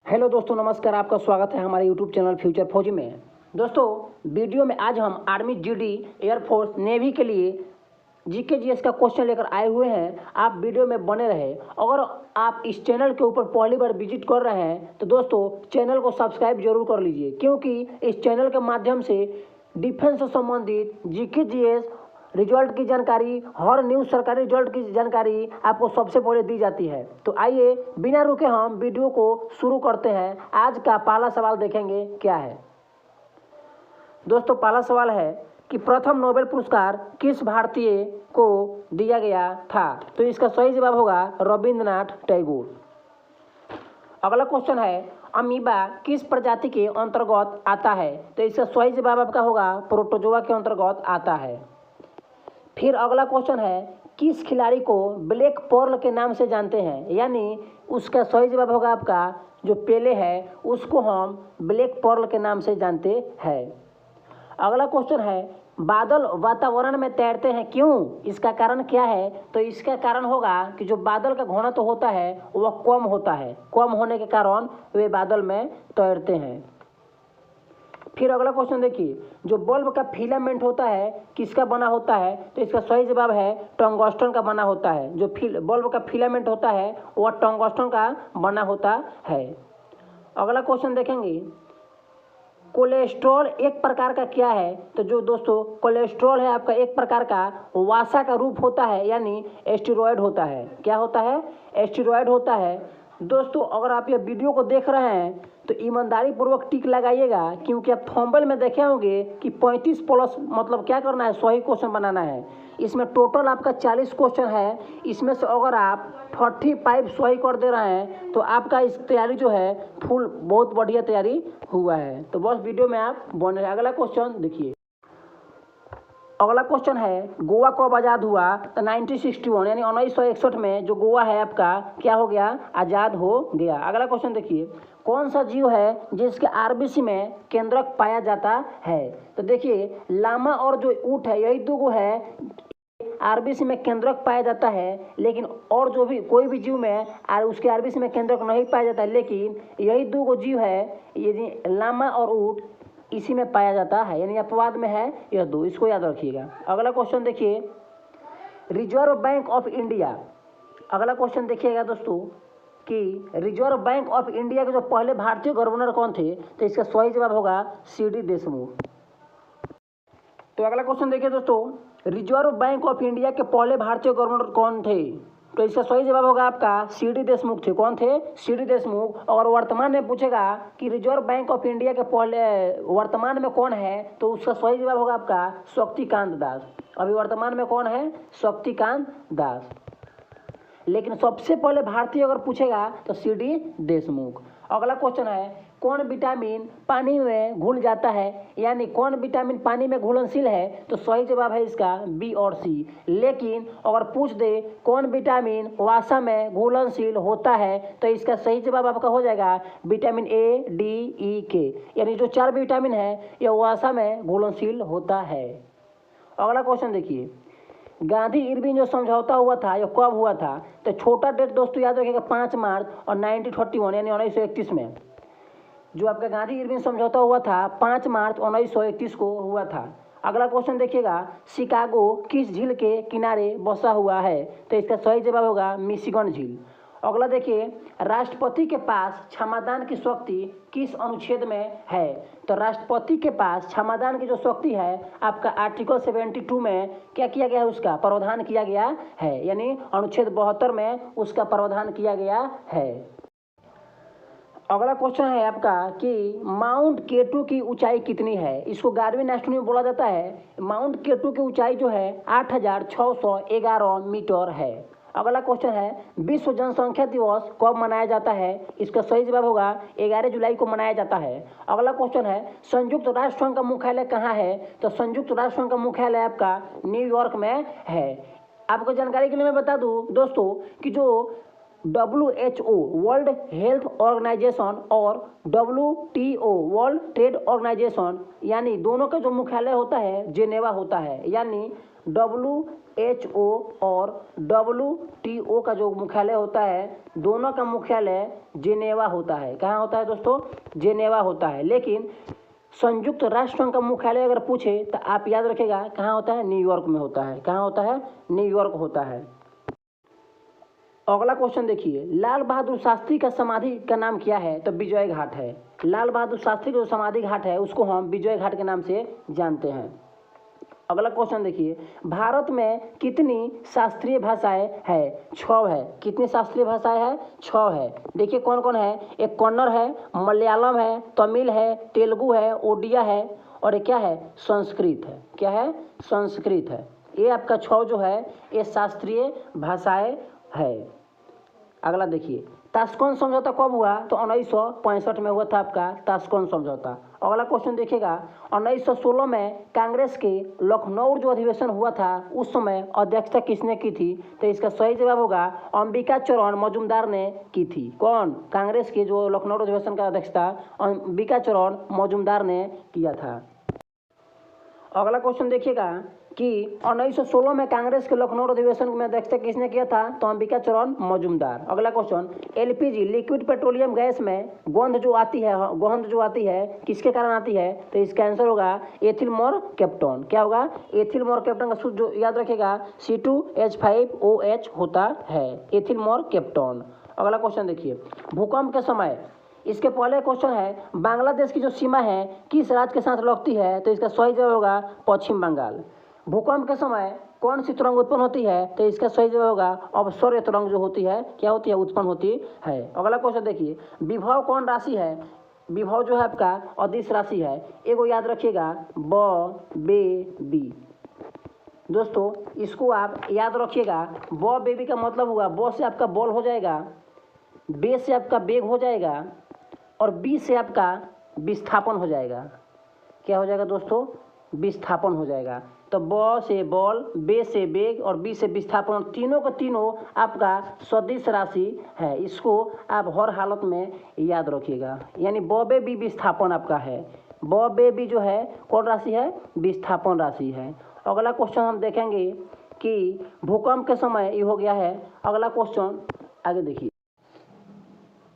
Hello दोस्तों, नमस्कार। आपका स्वागत है हमारे यूट्यूब चैनल फ्यूचर फौजी में। दोस्तों, वीडियो में आज हम आर्मी, जीडी, एयरफोर्स, नेवी के लिए जीके जीएस का क्वेश्चन लेकर आए हुए हैं। आप वीडियो में बने रहे। अगर आप इस चैनल के ऊपर पहली बार विजिट कर रहे हैं तो दोस्तों चैनल को सब्सक्राइब जरूर कर लीजिए, क्योंकि इस चैनल के माध्यम से डिफेंस से संबंधित जीके जीएस रिजल्ट की जानकारी, हर न्यूज़ सरकारी रिजल्ट की जानकारी आपको सबसे पहले दी जाती है। तो आइए बिना रुके हम वीडियो को शुरू करते हैं। आज का पहला सवाल देखेंगे क्या है। दोस्तों, पहला सवाल है कि प्रथम नोबेल पुरस्कार किस भारतीय को दिया गया था। तो इसका सही जवाब होगा रविंद्रनाथ टैगोर। अगला क्वेश्चन है अमीबा किस प्रजाति के अंतर्गत आता है। तो इसका सही जवाब आपका होगा प्रोटोजोआ के अंतर्गत आता है। फिर अगला क्वेश्चन है किस खिलाड़ी को ब्लैक पर्ल के नाम से जानते हैं, यानी उसका सही जवाब होगा आपका जो पेले है उसको हम ब्लैक पर्ल के नाम से जानते हैं। अगला क्वेश्चन है बादल वातावरण में तैरते हैं क्यों, इसका कारण क्या है। तो इसका कारण होगा कि जो बादल का घनत्व होता है वह कम होता है, कम होने के कारण वे बादल में तैरते हैं। फिर अगला क्वेश्चन देखिए, जो बल्ब का फिलामेंट होता है किसका बना होता है। तो इसका सही जवाब है टंगस्टन का बना होता है। जो बल्ब का फिलामेंट होता है वह टंगस्टन का बना होता है। अगला क्वेश्चन देखेंगे कोलेस्ट्रॉल एक प्रकार का क्या है। तो जो दोस्तों कोलेस्ट्रॉल है आपका एक प्रकार का वसा का रूप होता है, यानी एस्टेरॉयड होता है। क्या होता है? एस्टेरॉयड होता है। दोस्तों, अगर आप ये वीडियो को देख रहे हैं तो ईमानदारी पूर्वक टिक लगाइएगा, क्योंकि आप थंबनेल में देखे होंगे कि 35 प्लस मतलब क्या करना है, सही क्वेश्चन बनाना है। इसमें टोटल आपका 40 क्वेश्चन है। इसमें से अगर आप 45 सही कर दे रहे हैं तो आपका इस तैयारी जो है फुल बहुत बढ़िया तैयारी हुआ है। तो बस वीडियो में आप बने रहे। अगला क्वेश्चन देखिए। अगला क्वेश्चन है गोवा कब आज़ाद हुआ। तो 1961 यानी 1961 में जो गोवा है आपका क्या हो गया, आज़ाद हो गया। अगला क्वेश्चन देखिए, कौन सा जीव है जिसके आरबीसी में केंद्रक पाया जाता है। तो देखिए लामा और जो ऊँट है यही दो है आरबीसी में केंद्रक पाया जाता है, लेकिन और जो भी कोई भी जीव में उसके आरबीसी में केंद्रक नहीं पाया जाता है, लेकिन यही दो जीव है, ये लामा और ऊँट इसी में पाया जाता है, यानी अपवाद में है यह दो, इसको याद रखिएगा। अगला क्वेश्चन देखिए, रिजर्व बैंक ऑफ इंडिया। अगला क्वेश्चन देखिएगा दोस्तों कि रिजर्व बैंक ऑफ इंडिया के जो पहले भारतीय गवर्नर कौन थे। तो इसका सही जवाब होगा सीडी देशमुख। तो अगला क्वेश्चन देखिए दोस्तों, रिजर्व बैंक ऑफ इंडिया के पहले भारतीय गवर्नर कौन थे। तो इसका सही जवाब होगा आपका सीडी देशमुख थे। कौन थे? सीडी देशमुख। और वर्तमान में पूछेगा कि रिजर्व बैंक ऑफ इंडिया के पहले वर्तमान में कौन है, तो उसका सही जवाब होगा आपका शक्तिकांत दास। अभी वर्तमान में कौन है? शक्तिकांत दास। लेकिन सबसे पहले भारतीय अगर पूछेगा तो सीडी देशमुख। अगला क्वेश्चन है कौन विटामिन पानी में घुल जाता है, यानी कौन विटामिन पानी में घुलनशील है। तो सही जवाब है इसका बी और सी। लेकिन अगर पूछ दे कौन विटामिन वसा में घुलनशील होता है, तो इसका सही जवाब आपका हो जाएगा विटामिन ए, डी, ई, के, यानी जो 4 विटामिन है यह वसा में घुलनशील होता है। अगला क्वेश्चन देखिए, गांधी इरविन जो समझौता हुआ था यह कब हुआ था। तो छोटा डेट दोस्तों याद रखिएगा 5 मार्च और 1931 यानी 1931 में जो आपका गांधी इरविन समझौता हुआ था 5 मार्च 1931 को हुआ था। अगला क्वेश्चन देखिएगा, शिकागो किस झील के किनारे बसा हुआ है। तो इसका सही जवाब होगा मिशिगन झील। अगला देखिए, राष्ट्रपति के पास क्षमादान की शक्ति किस अनुच्छेद में है। तो राष्ट्रपति के पास क्षमादान की जो शक्ति है आपका आर्टिकल 72 में क्या किया गया है, उसका प्रावधान किया गया है, यानी अनुच्छेद 72 में उसका प्रावधान किया गया है। अगला क्वेश्चन है आपका कि माउंट केटू की ऊंचाई कितनी है। इसको गार्विन एस्ट्रोनॉमी बोला जाता है। माउंट केटू की ऊंचाई जो है 8611 मीटर है। अगला क्वेश्चन है विश्व जनसंख्या दिवस कब मनाया जाता है। इसका सही जवाब होगा 11 जुलाई को मनाया जाता है। अगला क्वेश्चन है संयुक्त राष्ट्र संघ का मुख्यालय कहाँ है। तो संयुक्त राष्ट्र संघ का मुख्यालय आपका न्यूयॉर्क में है। आपको जानकारी के लिए मैं बता दूं दोस्तों कि जो WHO वर्ल्ड हेल्थ ऑर्गेनाइजेशन और WTO वर्ल्ड ट्रेड ऑर्गेनाइजेशन, यानी दोनों का जो मुख्यालय होता है जेनेवा होता है, यानी WHO और WTO का जो मुख्यालय होता है, दोनों का मुख्यालय जेनेवा होता है। कहाँ होता है दोस्तों? जेनेवा होता है। लेकिन संयुक्त राष्ट्र संघ का मुख्यालय अगर पूछे तो आप याद रखिएगा कहाँ होता है? न्यूयॉर्क में होता है। कहाँ होता है? न्यूयॉर्क होता है। अगला क्वेश्चन देखिए, लाल बहादुर शास्त्री का समाधि का नाम क्या है? तो विजय घाट है। लाल बहादुर शास्त्री का जो समाधि घाट है उसको हम विजय घाट के नाम से जानते हैं। अगला क्वेश्चन देखिए, भारत में कितनी शास्त्रीय भाषाएं है? 6 है। कितनी शास्त्रीय भाषाएं है? 6 है। देखिए कौन कौन है? एक कन्नड़ है, मलयालम है, तमिल है, तेलुगु है, ओडिया है और ये क्या है? संस्कृत है। क्या है? संस्कृत है। ये आपका 6 जो है ये शास्त्रीय भाषाएं है। अगला देखिए, ताशकंद समझौता कब हुआ? तो 1965 में हुआ था आपका ताशकंद समझौता। अगला क्वेश्चन देखिएगा, 1916 में कांग्रेस के लखनऊ जो अधिवेशन हुआ था उस समय अध्यक्षता किसने की थी? तो इसका सही जवाब होगा अंबिका चरण मजूमदार ने की थी। कौन? कांग्रेस के जो लखनऊ अधिवेशन का अध्यक्षता अंबिका चरण मजूमदार ने किया था। अगला क्वेश्चन देखिएगा कि 1916 में कांग्रेस के लखनऊ अधिवेशन में अध्यक्षता किसने किया था? तो अंबिका चरण मजूमदार। अगला question, LPG liquid petroleum gas में गंध जो आती है किसके कारण आती है? तो इसका आंसर होगा एथिल मोरकैप्टन। क्या होगा? एथिल मोरकैप्टन का सूत्र जो याद रखेगा C2H5OH होता है, एथिल मोरकैप्टन। अगला क्वेश्चन देखिए, भूकंप के समय, इसके पहले क्वेश्चन है बांग्लादेश की जो सीमा है किस राज्य के साथ लगती है? तो इसका सही जवाब होगा पश्चिम बंगाल। भूकंप के समय कौन सी तरंग उत्पन्न होती है? तो इसका सही जवाब होगा अपसर्य तरंग जो होती है क्या होती है? उत्पन्न होती है। अगला क्वेश्चन देखिए, विभव कौन राशि है? विभव जो है आपका अदिश राशि है। एगो याद रखिएगा ब बे बी। दोस्तों इसको आप याद रखिएगा, ब बेबी का मतलब होगा ब से आपका बॉल हो जाएगा, बे से आपका बेग हो जाएगा और बी से आपका विस्थापन हो जाएगा। क्या हो जाएगा दोस्तों? विस्थापन हो जाएगा। तो ब से बॉल, बे से बेग और बी से विस्थापन, तीनों का तीनों आपका सदिश राशि है। इसको आप हर हालत में याद रखिएगा। यानी ब बे बी विस्थापन आपका है। ब बे बी जो है कौन राशि है? विस्थापन राशि है। अगला क्वेश्चन हम देखेंगे कि भूकंप के समय ये हो गया है। अगला क्वेश्चन आगे देखिए,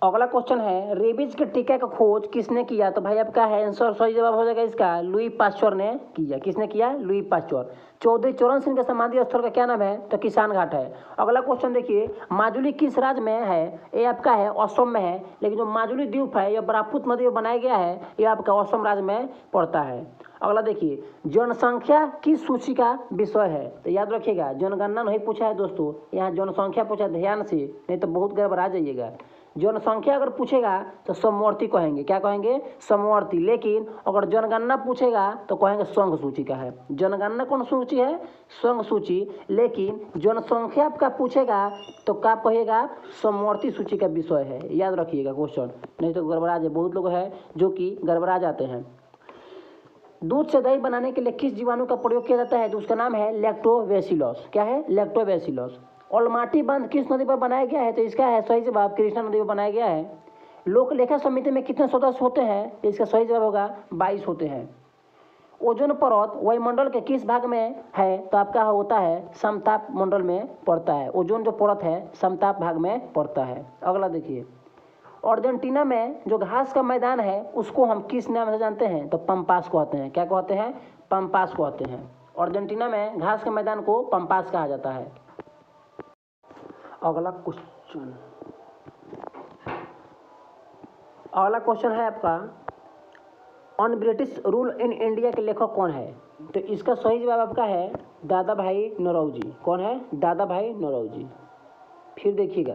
अगला क्वेश्चन है रेबीज के टीका का खोज किसने किया? तो भाई आपका है आंसर सही जवाब हो जाएगा इसका लुई पास्चर ने किया। किसने किया? Louis Pasteur. चौधरी चरण सिंह के समाधि स्थल का क्या नाम है? तो किसान घाट है। अगला क्वेश्चन देखिए, माजुली किस राज्य में है? ये आपका है असम में है, लेकिन जो माजुली द्वीप है यह ब्रह्मपुत्र नदी में बनाया गया है, यह आपका असम राज्य में पड़ता है। अगला देखिए, जनसंख्या किस सूची का विषय है? तो याद रखिएगा जनगणना नहीं पूछा है दोस्तों, यहाँ जनसंख्या पूछा है, ध्यान से नहीं तो बहुत गड़बड़ा जाइएगा। जनसंख्या अगर पूछेगा तो समवर्ती कहेंगे। क्या कहेंगे? समवर्ती। लेकिन अगर जनगणना पूछेगा तो कहेंगे संघ सूची का है। जनगणना कौन सूची है? संघ सूची। लेकिन जनसंख्या आपका पूछेगा तो क्या कहेगा? समवर्ती सूची का विषय है। याद रखिएगा क्वेश्चन, नहीं तो गड़बड़ा जाए। बहुत लोग हैं जो कि गड़बड़ा जाते हैं। दूध से दही बनाने के लिए किस जीवाणु का प्रयोग किया जाता है? तो उसका नाम है लैक्टोबैसिलस। क्या है? लैक्टोबैसिलस। अलमाटी बांध किस नदी पर बनाया गया है? तो इसका है सही जवाब कृष्णा नदी पर बनाया गया है। लोक लेखा समिति में कितने सदस्य होते हैं? तो इसका सही जवाब होगा 22 होते हैं। ओजोन परत वायुमंडल के किस भाग में है? तो आपका होता है समताप मंडल में पड़ता है। ओजोन जो परत है समताप भाग में पड़ता है। अगला देखिए, अर्जेंटीना में जो घास का मैदान है उसको हम किस नाम से जानते हैं? तो पंपास कहते हैं। क्या कहते हैं? पंपास कहते हैं। अर्जेंटीना में घास के मैदान को पंपास कहा जाता है। अगला क्वेश्चन है आपका on British rule in India के लेखक कौन है? तो इसका सही जवाब आपका है दादा भाई नौरोजी। कौन है? दादा भाई नौरोजी। फिर देखिएगा,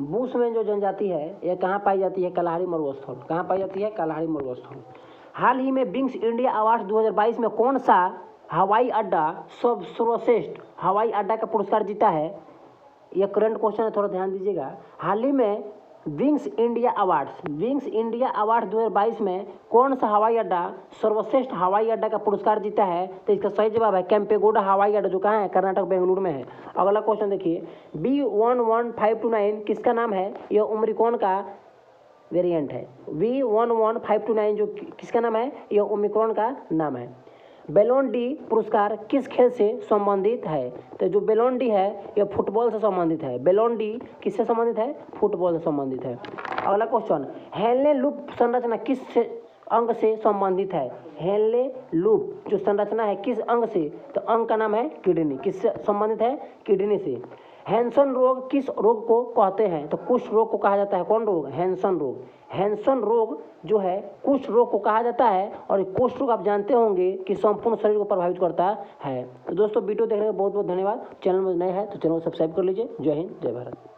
बूस में जो जनजाति है यह कहाँ पाई जाती है? कलाहारी मरुस्थल। कहाँ पाई जाती है? कलाहारी मरुस्थल। हाल ही में विंग्स इंडिया अवार्ड 2022 में कौन सा हवाई अड्डा सर्वश्रेष्ठ हवाई अड्डा का पुरस्कार जीता है? यह करंट क्वेश्चन है, थोड़ा ध्यान दीजिएगा। हाल ही में विंग्स इंडिया अवार्ड 2022 में कौन सा हवाई अड्डा सर्वश्रेष्ठ हवाई अड्डा का पुरस्कार जीता है? तो इसका सही जवाब है केम्पेगौड़ा हवाई अड्डा, जो कहाँ है? कर्नाटक बेंगलुरु में है। अगला क्वेश्चन देखिए, B11529 किसका नाम है? यह ओमिक्रॉन का वेरिएंट है। B11529 जो किसका नाम है? यह ओमिक्रॉन का नाम है। बैलोन डी पुरस्कार किस खेल से संबंधित है? तो जो बैलोन डी है यह फुटबॉल से संबंधित है। बैलोन डी किससे संबंधित है? फुटबॉल से संबंधित है। अगला क्वेश्चन, हेनले लूप संरचना किस अंग से संबंधित है? हेनले लूप जो संरचना है किस अंग से? तो अंग का नाम है किडनी। किससे संबंधित है? किडनी से। हैंसन रोग किस रोग को कहते हैं? तो कुष्ठ रोग को कहा जाता है। कौन रोग? हैंसन रोग। हैंसन रोग जो है कुष्ठ रोग को कहा जाता है, और कुष्ठ रोग आप जानते होंगे कि संपूर्ण शरीर को प्रभावित करता है। तो दोस्तों वीडियो देखने का बहुत बहुत धन्यवाद। चैनल में नए हैं तो चैनल को सब्सक्राइब कर लीजिए। जय हिंद, जय भारत।